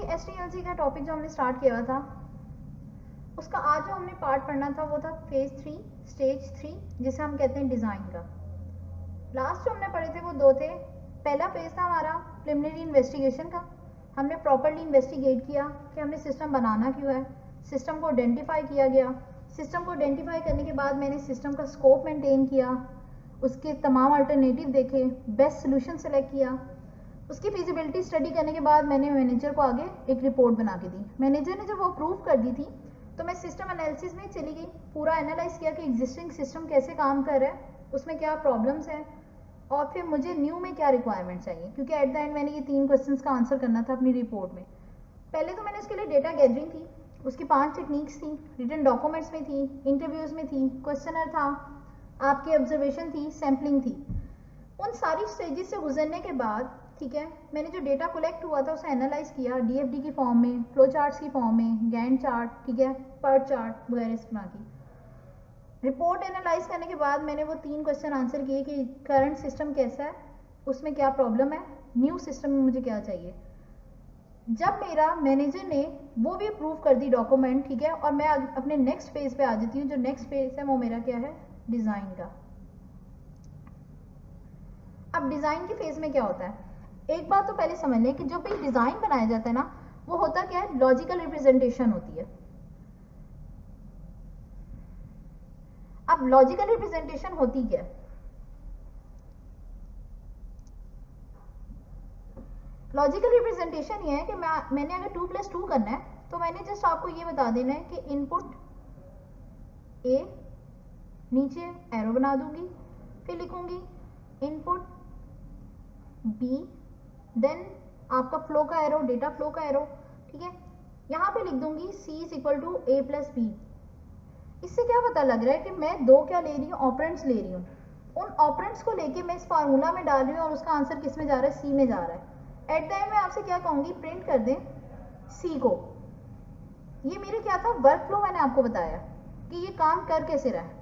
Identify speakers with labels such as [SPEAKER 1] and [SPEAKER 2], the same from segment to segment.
[SPEAKER 1] HTLC का topic जो हमने स्टार्ट किया हुआ था, उसका आज जो हमने पार्ट पढ़ना था वो था फेज 3 स्टेज 3, जिसे हम कहते हैं डिज़ाइन का। लास्ट जो हमने पढ़े थे वो दो थे। पहला फेज था हमारा प्रिलिमिनरी इन्वेस्टिगेशन का। हमने प्रॉपरली इन्वेस्टिगेट किया कि हमने सिस्टम बनाना क्यों है, सिस्टम को आइडेंटिफाई किया गया। सिस्टम को आइडेंटिफाई करने के बाद मैंने सिस्टम का स्कोप मेंटेन किया, उसके तमाम अल्टरनेटिव देखे, बेस्ट सोल्यूशन सेलेक्ट किया। उसकी फिजिबिलिटी स्टडी करने के बाद मैंने मैनेजर को आगे एक रिपोर्ट बना के दी। मैनेजर ने जब वो अप्रूव कर दी थी तो मैं सिस्टम एनालिसिस में चली गई, पूरा एनालाइज किया कि एग्जिस्टिंग सिस्टम कैसे काम कर रहा है, उसमें क्या प्रॉब्लम्स हैं, और फिर मुझे न्यू में क्या रिक्वायरमेंट चाहिए, क्योंकि एट द एंड मैंने ये 3 क्वेश्चंस का आंसर करना था अपनी रिपोर्ट में। पहले तो मैंने उसके लिए डेटा गैदरिंग थी, उसकी 5 टेक्निक्स थी, रिटन डॉक्यूमेंट्स में थी, इंटरव्यूज़ में थी, क्वेश्चनर था, आपकी ऑब्जर्वेशन थी, सैम्पलिंग थी। उन सारी स्टेजेस से गुजरने के बाद ठीक है, मैंने जो डेटा कलेक्ट हुआ था उसे एनालाइज किया DFD की फॉर्म में, फ्लो चार्ट्स की फॉर्म में, गैंट चार्ट, ठीक है, पर्ट चार्ट वगैरह इस तरह की रिपोर्ट एनालाइज करने के बाद मैंने वो 3 क्वेश्चन आंसर किए कि करंट सिस्टम कैसा है, उसमें क्या प्रॉब्लम है, न्यू सिस्टम में मुझे क्या चाहिए। जब मेरा मैनेजर ने वो भी अप्रूव कर दी डॉक्यूमेंट, ठीक है, और मैं अपने नेक्स्ट फेज पे आ जाती हूँ। जो नेक्स्ट फेज है वो मेरा क्या है, डिज़ाइन का। अब डिज़ाइन के फेज में क्या होता है, एक बात तो पहले समझ लें कि जो भी डिज़ाइन बनाया जाता है ना, वो होता क्या है, लॉजिकल रिप्रेजेंटेशन होती है। अब लॉजिकल रिप्रेजेंटेशन होती क्या है, लॉजिकल रिप्रेजेंटेशन ये है कि मैंने अगर 2+2 करना है तो मैंने जस्ट आपको ये बता देना है कि इनपुट A, नीचे एरो बना दूंगी, फिर लिखूंगी इनपुट B, देन आपका फ्लो का एरो, डेटा फ्लो का एरो, ठीक है, यहाँ पे लिख दूंगी C = A+B। इससे क्या पता लग रहा है कि मैं 2 क्या ले रही हूँ, ऑपरेंड्स ले रही हूँ। उन ऑपरेंड्स को लेके मैं इस फार्मूला में डाल रही हूँ और उसका आंसर किस में जा रहा है, C में जा रहा है। एट द एंड मैं आपसे क्या कहूँगी, प्रिंट कर दें C को। ये मेरे क्या था, वर्क फ्लो मैंने आपको बताया कि ये काम कर कैसे रहा है,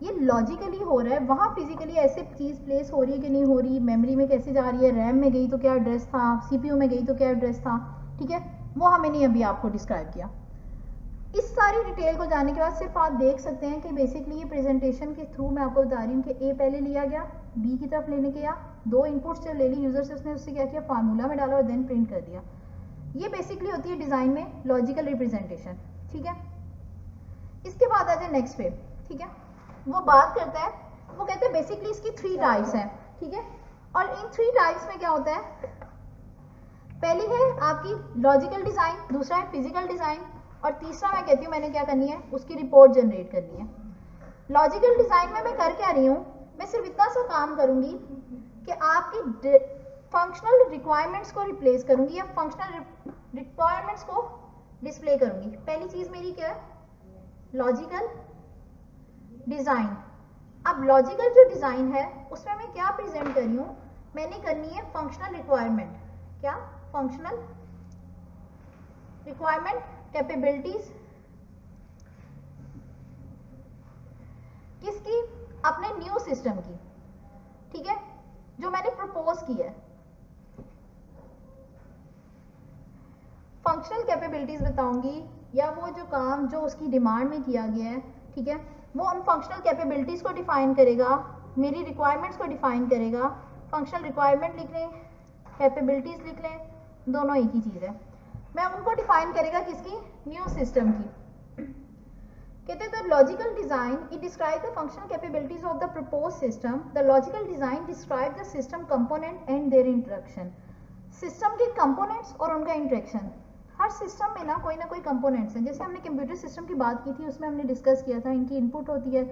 [SPEAKER 1] ये लॉजिकली हो रहा है, वहाँ फिजिकली ऐसे चीज़ प्लेस हो रही है कि नहीं हो रही, मेमोरी में कैसे जा रही है, रैम में गई तो क्या एड्रेस था, CPU में गई तो क्या एड्रेस था, ठीक है, वो हमने अभी आपको डिस्क्राइब किया। इस सारी डिटेल को जानने के बाद सिर्फ आप देख सकते हैं कि बेसिकली ये प्रेजेंटेशन के थ्रू मैं आपको बता रही हूँ कि A पहले लिया गया, B की तरफ लेने के, या 2 इनपुट्स जो ले ली यूजर से, उसने उससे क्या किया, फार्मूला में डाला और देन प्रिंट कर दिया। ये बेसिकली होती है डिज़ाइन में लॉजिकल रिप्रेजेंटेशन, ठीक है। इसके बाद आ जाए नेक्स्ट पे, ठीक है, वो बात करता है, वो कहते हैं बेसिकली इसकी 3 टाइप्स हैं, ठीक है, और इन 3 टाइप्स में क्या होता है, पहली है आपकी लॉजिकल डिज़ाइन, दूसरा है फिजिकल डिज़ाइन, और तीसरा मैं कहती हूँ मैंने क्या करनी है, उसकी रिपोर्ट जनरेट करनी है। लॉजिकल डिज़ाइन में मैं कर क्या रही हूँ, मैं सिर्फ इतना सा काम करूँगी कि आपकी फंक्शनल रिक्वायरमेंट्स को रिप्लेस करूँगी या फंक्शनल रिक्वायरमेंट्स को डिस्प्ले करूँगी। पहली चीज़ मेरी क्या है, लॉजिकल डिज़ाइन। अब लॉजिकल जो डिज़ाइन है उसमें मैं क्या प्रेजेंट कर रही हूँ, मैंने करनी है फंक्शनल रिक्वायरमेंट। क्या, फंक्शनल रिक्वायरमेंट, कैपेबिलिटीज किसकी, अपने न्यू सिस्टम की, ठीक है, जो मैंने प्रपोज की है। फंक्शनल कैपेबिलिटीज बताऊंगी या वो जो काम जो उसकी डिमांड में किया गया है, ठीक है, वो उन फंक्शनल कैपेबिलिटीज को डिफाइन करेगा, मेरी रिक्वायरमेंट्स को डिफाइन करेगा। फंक्शनल रिक्वायरमेंट लिख लें, कैपेबिलिटीज लिख लें, दोनों एक ही चीज़ है। मैं उनको डिफाइन करेगा किसकी, न्यू सिस्टम की। कहते हैं the logical design it describe the functional capabilities of the propose system. The logical design describe the system component and there interaction. System के कंपोनेंट्स और उनका इंटरेक्शन। हर सिस्टम में ना कोई कंपोनेंट्स हैं। जैसे हमने कंप्यूटर सिस्टम की बात की थी, उसमें हमने डिस्कस किया था, इनकी इनपुट होती है,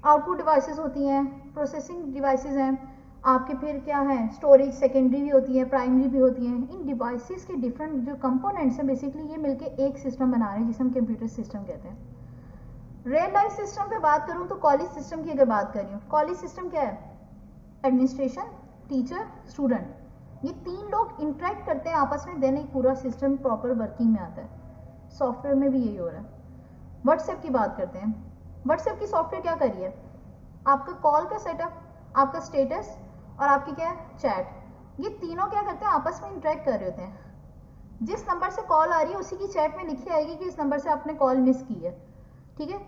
[SPEAKER 1] आउटपुट डिवाइसेस होती हैं, प्रोसेसिंग डिवाइसेस हैं आपके, फिर क्या है, स्टोरेज सेकेंडरी भी होती है, प्राइमरी भी होती हैं। इन डिवाइसेस के डिफरेंट जो कंपोनेंट्स हैं बेसिकली ये मिलके एक सिस्टम बना रहे हैं जिसे हम कंप्यूटर सिस्टम कहते हैं। रियल लाइफ सिस्टम पे बात करूँ तो कॉलेज सिस्टम की अगर बात कर रही हूँ, कॉलेज सिस्टम क्या है, एडमिनिस्ट्रेशन, टीचर, स्टूडेंट, ये 3 लोग इंटरेक्ट करते हैं आपस में, देन एक पूरा सिस्टम प्रॉपर वर्किंग में आता है। सॉफ्टवेयर में भी यही हो रहा है। व्हाट्सएप की बात करते हैं, व्हाट्सएप की सॉफ्टवेयर क्या करी है, आपका कॉल का सेटअप, आपका स्टेटस और आपकी क्या है, चैट, ये तीनों क्या करते हैं, आपस में इंटरेक्ट कर रहे होते हैं। जिस नंबर से कॉल आ रही है उसी की चैट में लिखी आएगी कि इस नंबर से आपने कॉल मिस की है, ठीक है।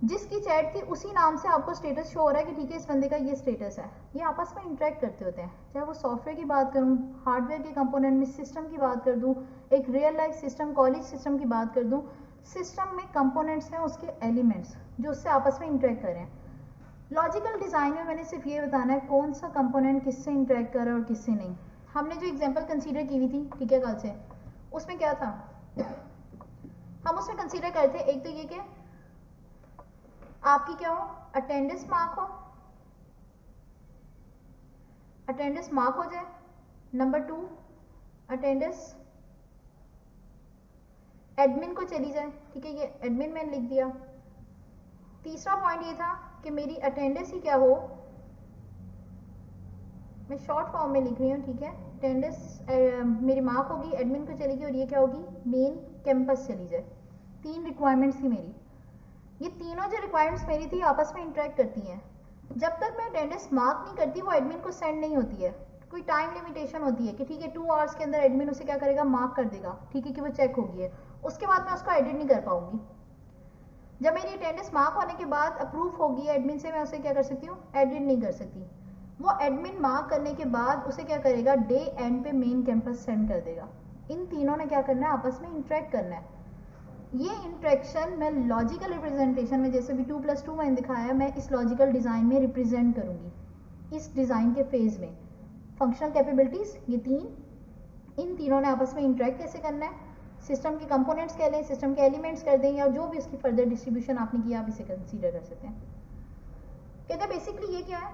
[SPEAKER 1] जिसकी चैट थी उसी नाम से आपको स्टेटस शो हो रहा है कि ठीक है इस बंदे का ये स्टेटस है। ये आपस में इंटरेक्ट करते होते हैं, चाहे वो सॉफ्टवेयर की बात करूँ, हार्डवेयर के कंपोनेंट में सिस्टम की बात कर दूँ, एक real life system college system की बात कर दूँ, सिस्टम में कंपोनेंट्स हैं उसके एलिमेंट्स जो उससे आपस में इंटरेक्ट कर रहे हैं। लॉजिकल डिज़ाइन में मैंने सिर्फ ये बताना है कौन सा कंपोनेंट किससे इंटरेक्ट कर रहा है और किससे नहीं। हमने जो एग्जांपल कंसीडर की हुई थी, ठीक है, कल से, उसमें क्या था, हम उसमें कंसीडर करते हैं एक तो ये कि आपकी क्या हो, अटेंडेंस मार्क हो, अटेंडेंस मार्क हो जाए। नंबर 2 अटेंडेंस एडमिन को चली जाए, ठीक है, ये एडमिन मैंने लिख दिया। तीसरा पॉइंट ये था कि मेरी अटेंडेंस ही क्या हो, मैं शॉर्ट फॉर्म में लिख रही हूँ, ठीक है, अटेंडेंस मेरी मार्क होगी, एडमिन को चलेगी और ये क्या होगी, मेन कैंपस चली जाए। 3 रिक्वायरमेंट्स थी मेरी। ये तीनों जो रिक्वायरमेंट्स मेरी थी आपस में इंटरेक्ट करती हैं। जब तक मैं अटेंडेंस मार्क नहीं करती वो एडमिन को सेंड नहीं होती है। कोई टाइम लिमिटेशन होती है कि ठीक है 2 आवर्स के अंदर एडमिन उसे क्या करेगा, मार्क कर देगा, ठीक है, कि वो चेक होगी है। उसके बाद मैं उसको एडिट नहीं कर पाऊंगी। जब मेरी अटेंडेंस मार्क होने के बाद अप्रूव होगी एडमिन से, मैं उसे क्या कर सकती हूँ, एडिट नहीं कर सकती। वो एडमिन मार्क करने के बाद उसे क्या करेगा, डे एंड पे मेन कैंपस सेंड कर देगा। इन तीनों ने क्या करना है, आपस में इंटरेक्ट करना है। ये इंटरेक्शन मैं लॉजिकल रिप्रेजेंटेशन में, जैसे भी 2+2 मैंने दिखाया, मैं इस लॉजिकल डिज़ाइन में रिप्रेजेंट करूंगी। इस डिज़ाइन के फेज में फंक्शनल कैपेबिलिटीज ये 3, इन तीनों ने आपस में इंटरेक्ट कैसे करना है, सिस्टम के कंपोनेंट्स कह लें, सिस्टम के एलिमेंट्स कर दें, या जो भी उसकी फर्दर डिस्ट्रीब्यूशन आपने किया आप इसे कंसीडर कर सकते हैं। कहते हैं बेसिकली ये क्या है,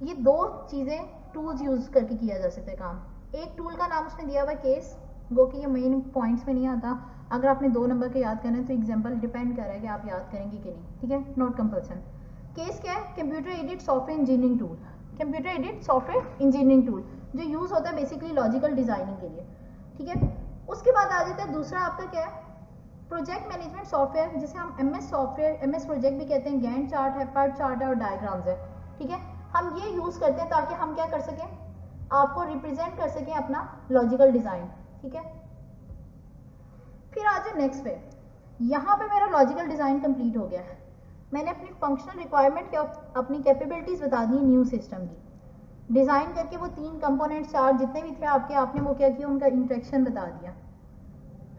[SPEAKER 1] ये 2 चीज़ें टूल्स यूज करके किया जा सकता है काम। एक टूल का नाम उसने दिया हुआ केस, गो कि ये मेन पॉइंट्स में नहीं आता। अगर आपने 2 नंबर के याद करना है तो एग्जाम्पल डिपेंड कर रहा है कि आप याद करेंगे कि नहीं, ठीक है, नॉट कंपल्सन। केस क्या है, computer aided software engineering tool. Computer aided software engineering tool जो यूज़ होता है बेसिकली लॉजिकल डिज़ाइनिंग के लिए, ठीक है। उसके बाद आ जाता है दूसरा आपका क्या है, प्रोजेक्ट मैनेजमेंट सॉफ्टवेयर, जिसे हम MS सॉफ्टवेयर, MS प्रोजेक्ट भी कहते हैं। गैंट चार्ट है, पर्ट चार्ट है और डायग्राम्स है, ठीक है। हम ये यूज़ करते हैं ताकि हम क्या कर सकें, आपको रिप्रेजेंट कर सकें अपना लॉजिकल डिज़ाइन, ठीक है। फिर आ जाए नेक्स्ट पे, यहाँ पे मेरा लॉजिकल डिज़ाइन कंप्लीट हो गया है। मैंने अपनी फंक्शनल रिक्वायरमेंट क्या, अपनी कैपेबिलिटीज़ बता दी न्यू सिस्टम की, डिज़ाइन करके वो 3 कंपोनेंट 4 जितने भी थे आपके, आपने वो क्या किया, उनका इंटरेक्शन बता दिया।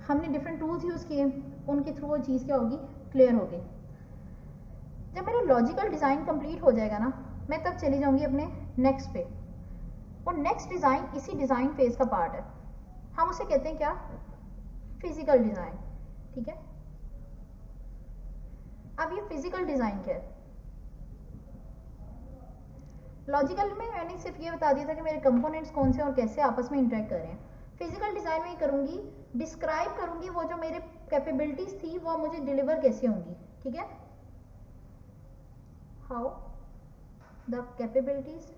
[SPEAKER 1] हमने डिफरेंट टूल्स यूज़ किए, उनके थ्रू वो चीज़ क्या होगी, क्लियर हो गई। जब मेरा लॉजिकल डिज़ाइन कंप्लीट हो जाएगा ना, मैं तब चली जाऊंगी अपने नेक्स्ट पे। और नेक्स्ट डिज़ाइन इसी डिज़ाइन फेज का पार्ट है, हम उसे कहते हैं क्या, फिजिकल डिज़ाइन, ठीक है। अब ये फिजिकल डिज़ाइन क्या है, लॉजिकल में मैंने सिर्फ ये बता दिया था कि मेरे कंपोनेंट्स कौन से और कैसे आपस में इंटरेक्ट कर रहे हैं। फिजिकल डिज़ाइन में ये करूँगी, डिस्क्राइब करूँगी वो जो मेरे कैपेबिलिटीज़ थी वो मुझे डिलीवर कैसे होंगी, ठीक है, हाउ द कैपेबिलिटीज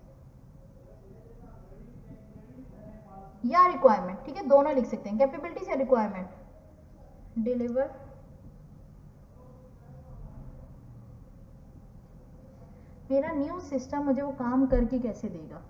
[SPEAKER 1] या रिक्वायरमेंट, ठीक है, दोनों लिख सकते हैं, कैपेबिलिटीज या रिक्वायरमेंट, डिलीवर मेरा न्यू सिस्टम मुझे वो काम करके कैसे देगा।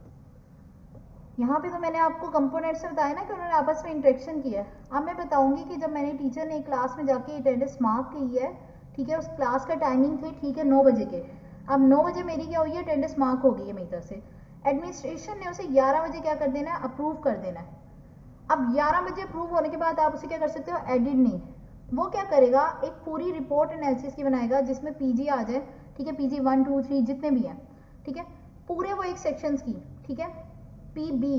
[SPEAKER 1] यहाँ पे तो मैंने आपको कंपोनेंट्स से बताया ना कि उन्होंने आपस में इंटरेक्शन किया है। अब मैं बताऊंगी कि जब मैंने टीचर ने क्लास में जाके अटेंडेंस मार्क की है, ठीक है, उस क्लास का टाइमिंग थी, ठीक है, 9 बजे के। अब 9 बजे मेरी क्या हुई है, अटेंडेंस मार्क हो गई है मेरी तरफ से। एडमिनिस्ट्रेशन ने उसे 11 बजे क्या कर देना है, अप्रूव कर देना है। अब 11 बजे अप्रूव होने के बाद आप उसे क्या कर सकते हो, एडिट नहीं, वो क्या करेगा, एक पूरी रिपोर्ट एनालिसिस की बनाएगा जिसमें पीजी आ जाए, ठीक है, पीजी 1 2 3 जितने भी हैं, ठीक है, पूरे वो एक सेक्शंस की, ठीक है, पीबी,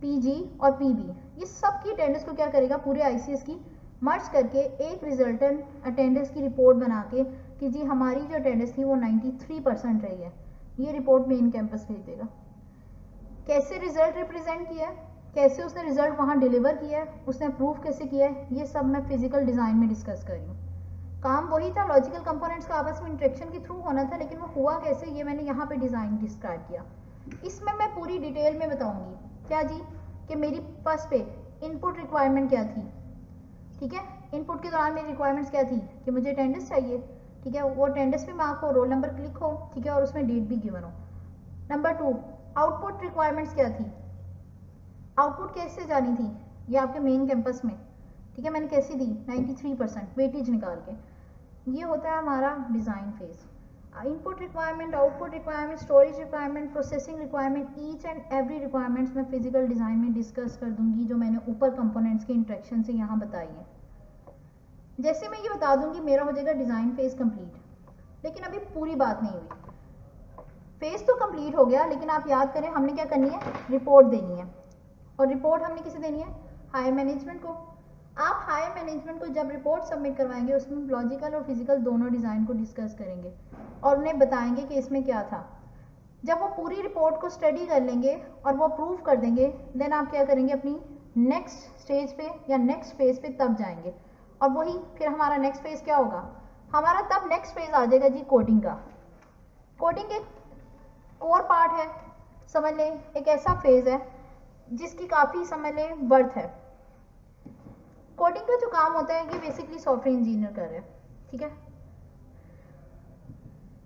[SPEAKER 1] पीजी और पीबी, ये सब की अटेंडेंस को क्या करेगा, पूरे आईसीएस की मर्ज करके एक रिजल्टेंट अटेंडेंस की रिपोर्ट बना के कि जी हमारी जो अटेंडेंस थी वो 93% रही है, ये रिपोर्ट मेन कैंपस भेज देगा। कैसे रिजल्ट रिप्रेजेंट किया है, कैसे उसने रिजल्ट वहाँ डिलीवर किया है, उसने अप्रूव कैसे किया है, ये सब मैं फिजिकल डिज़ाइन में डिस्कस कर रही हूँ। काम वही था, लॉजिकल कंपोनेंट्स का आपस में इंटरेक्शन के थ्रू होना था, लेकिन वो हुआ कैसे ये मैंने यहाँ पे डिज़ाइन डिस्क्राइब किया। इसमें मैं पूरी डिटेल में बताऊंगी क्या जी, कि मेरी फर्स्ट पे इनपुट रिक्वायरमेंट क्या थी, ठीक है, इनपुट के दौरान मेरी रिक्वायरमेंट्स क्या थी कि मुझे अटेंडेंस चाहिए, ठीक है, वो अटेंडेंस भी मार्क हो, रोल नंबर क्लिक हो, ठीक है, और उसमें डेट भी गिवन हो। नंबर 2 आउटपुट रिक्वायरमेंट्स क्या थी, आउटपुट कैसे जानी थी, ये आपके मेन कैंपस में, ठीक है, मैंने कैसी दी 93% वेटेज निकाल के। ये होता है हमारा design phase. Input requirement, output requirement, storage requirement, processing requirement, each and every requirements मैं फिजिकल डिज़ाइन में डिस्कस कर दूंगी, जो मैंने ऊपर कंपोनेंट्स के इंट्रैक्शन से यहाँ बताई है। जैसे मैं ये बता दूंगी मेरा हो जाएगा डिज़ाइन फेज कंप्लीट, लेकिन अभी पूरी बात नहीं हुई। फेज तो कंप्लीट हो गया, लेकिन आप याद करें हमने क्या करनी है, रिपोर्ट देनी है। और रिपोर्ट हमने किसे देनी है, हायर मैनेजमेंट को। आप हायर मैनेजमेंट को जब रिपोर्ट सबमिट करवाएंगे, उसमें लॉजिकल और फिजिकल दोनों डिज़ाइन को डिस्कस करेंगे और उन्हें बताएंगे कि इसमें क्या था। जब वो पूरी रिपोर्ट को स्टडी कर लेंगे और वो अप्रूव कर देंगे, देन आप क्या करेंगे, अपनी नेक्स्ट स्टेज पे या नेक्स्ट फेज पे तब जाएंगे। और वही फिर हमारा नेक्स्ट फेज क्या होगा, हमारा तब नेक्स्ट फेज आ जाएगा जी कोडिंग का। कोडिंग एक कोर पार्ट है, समझ लें, एक ऐसा फेज है जिसकी काफ़ी समझ लें वर्थ है। कोडिंग का जो काम होता है, ये बेसिकली सॉफ्टवेयर इंजीनियर कर रहे हैं, ठीक है।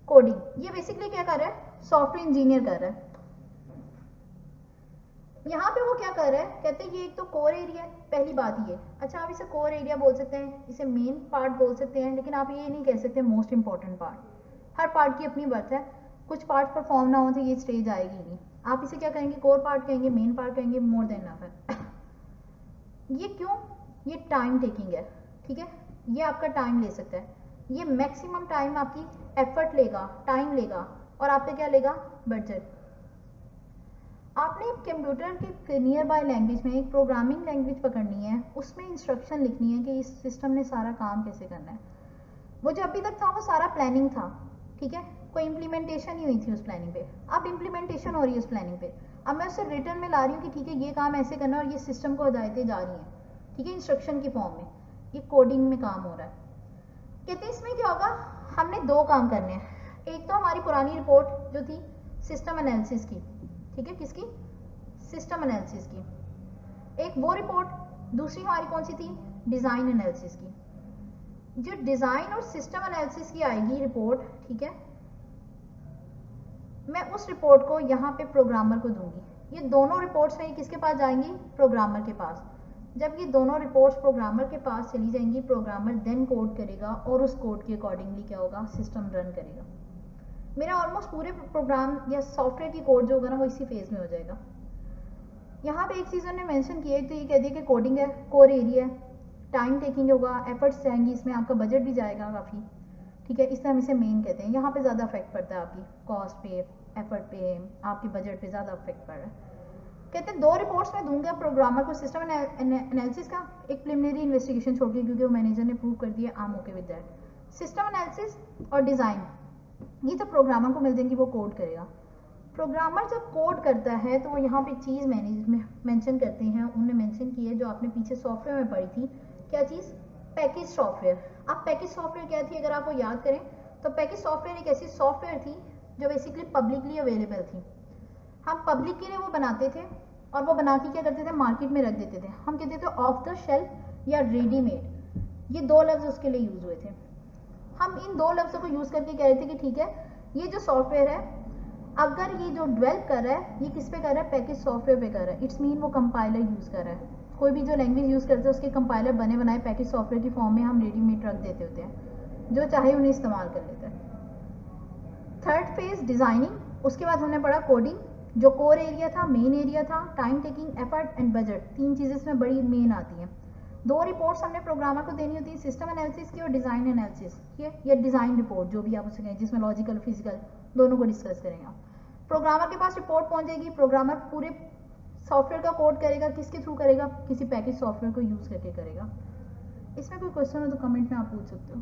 [SPEAKER 1] कोडिंग ये बेसिकली क्या कर रहा है, सॉफ्टवेयर इंजीनियर कर रहा है। यहाँ पे वो क्या कर रहा है, कहते हैं ये एक तो कोर एरिया है, पहली बात ये। अच्छा, आप इसे कोर एरिया बोल सकते हैं, इसे मेन पार्ट बोल सकते हैं, लेकिन आप ये नहीं कह सकते मोस्ट इंपॉर्टेंट पार्ट। हर पार्ट की अपनी वर्थ है, कुछ पार्ट परफॉर्म ना हो तो ये स्टेज आएगी नहीं। आप इसे क्या कहेंगे, कोर पार्ट कहेंगे, मेन पार्ट कहेंगे, मोर देन इनफ है। ये क्यों, ये टाइम टेकिंग है, ठीक है। ये आपका टाइम ले सकता है, ये मैक्सिमम टाइम आपकी एफर्ट लेगा, टाइम लेगा, और आप पे क्या लेगा, बजट। आपने कंप्यूटर के नियर बाय लैंग्वेज में एक प्रोग्रामिंग लैंग्वेज पकड़नी है, उसमें इंस्ट्रक्शन लिखनी है कि इस सिस्टम ने सारा काम कैसे करना है। वो जो अभी तक था वो सारा प्लानिंग था, ठीक है, कोई इम्प्लीमेंटेशन नहीं हुई थी उस प्लानिंग पे। अब इम्प्लीमेंटेशन हो रही है उस प्लानिंग पे। अब मैं उससे रिटर्न में ला रही हूँ कि ठीक है ये काम ऐसे करना है, और ये सिस्टम को हदायतें जा रही हैं, ठीक है, इंस्ट्रक्शन की फॉर्म में। ये कोडिंग में काम हो रहा है। कहते हैं इसमें क्या होगा, हमने दो काम करने हैं। एक तो हमारी पुरानी रिपोर्ट जो थी सिस्टम एनालिसिस की, ठीक है, किसकी, सिस्टम एनालिसिस की, एक वो रिपोर्ट। दूसरी हमारी कौन सी थी, डिज़ाइन एनालिसिस की। जो डिज़ाइन और सिस्टम एनालिसिस की आएगी रिपोर्ट, ठीक है, मैं उस रिपोर्ट को यहाँ पे प्रोग्रामर को दूंगी। ये दोनों रिपोर्ट्स में किसके पास जाएंगी, प्रोग्रामर के पास। जब ये दोनों रिपोर्ट्स प्रोग्रामर के पास चली जाएंगी, प्रोग्रामर देन कोड करेगा, और उस कोड के अकॉर्डिंगली क्या होगा, सिस्टम रन करेगा। मेरा ऑलमोस्ट पूरे प्रोग्राम या सॉफ्टवेयर की कोड जो होगा ना, वो इसी फेज में हो जाएगा। यहाँ पे एक चीज़ उन्होंने मेंशन की है, तो ये कह दिया कि कोडिंग है, कोर एरिया है, टाइम टेकिंग होगा, एफर्ट्स जाएंगी, इसमें आपका बजट भी जाएगा काफ़ी, ठीक है। इसलिए हम इसे मेन कहते हैं। यहाँ पे ज़्यादा इफेक्ट पड़ता है, आपकी कॉस्ट पे, एफर्ट पे, आपके बजट पे ज़्यादा इफेक्ट पड़ रहा है। कहते हैं दो रिपोर्ट्स में दूंगा प्रोग्रामर को सिस्टम एनालिसिस का, एक प्रिलिमिनरी इन्वेस्टिगेशन छोड़ के, क्योंकि वो मैनेजर ने प्रूव कर दिया, I am okay with that. System analysis और डिज़ाइन ये तो प्रोग्रामर को मिल जाएंगी, वो कोड करेगा। प्रोग्रामर जब कोड करता है तो वो यहाँ पे चीज़ मेंशन करते हैं, उन्होंने मेंशन की है जो आपने पीछे सॉफ्टवेयर में पढ़ी थी, क्या चीज़, पैकेज सॉफ्टवेयर। अब पैकेज सॉफ्टवेयर क्या थी, अगर आपको याद करें तो पैकेज सॉफ्टवेयर एक ऐसी सॉफ्टवेयर थी जो बेसिकली पब्लिकली अवेलेबल थी। हम पब्लिक के लिए वो बनाते थे, और वो बना के क्या करते थे, मार्केट में रख देते थे। हम कहते थे ऑफ द शेल्फ या रेडीमेड, ये दो लफ्ज़ उसके लिए यूज़ हुए थे। हम इन दो लफ्ज़ों को यूज़ करके कह रहे थे कि ठीक है, ये जो सॉफ्टवेयर है, अगर ये जो डेवलप कर रहा है, ये किस पे कर रहा है, पैकेज सॉफ्टवेयर पे कर रहा है, इट्स मीन वो कंपाइलर यूज़ कर रहा है। कोई भी जो लैंग्वेज यूज़ करते हैं उसके कंपाइलर बने बनाए पैकेज सॉफ्टवेयर की फॉर्म में हम रेडीमेड रख देते होते हैं, जो चाहे उन्हें इस्तेमाल कर लेते हैं। थर्ड फेज डिज़ाइनिंग, उसके बाद हमने पढ़ा कोडिंग, जो कोर एरिया था, मेन एरिया था, time taking, effort and budget, तीन चीज़ें इसमें बड़ी मेन आती हैं। दो रिपोर्ट्स हमने प्रोग्रामर को देनी होती है, सिस्टम एनालिसिस की और डिज़ाइन एनालिसिस की, या डिज़ाइन रिपोर्ट जो भी आप उसे कहें, जिसमें लॉजिकल फिजिकल दोनों को डिस्कस करेंगे आप। प्रोग्रामर के पास रिपोर्ट पहुंचेगी, प्रोग्रामर पूरे सॉफ्टवेयर का कोड करेगा, किसके थ्रू करेगा, किसी पैकेज सॉफ्टवेयर को यूज़ करके करेगा। इसमें कोई क्वेश्चन हो तो कमेंट में आप पूछ सकते हो।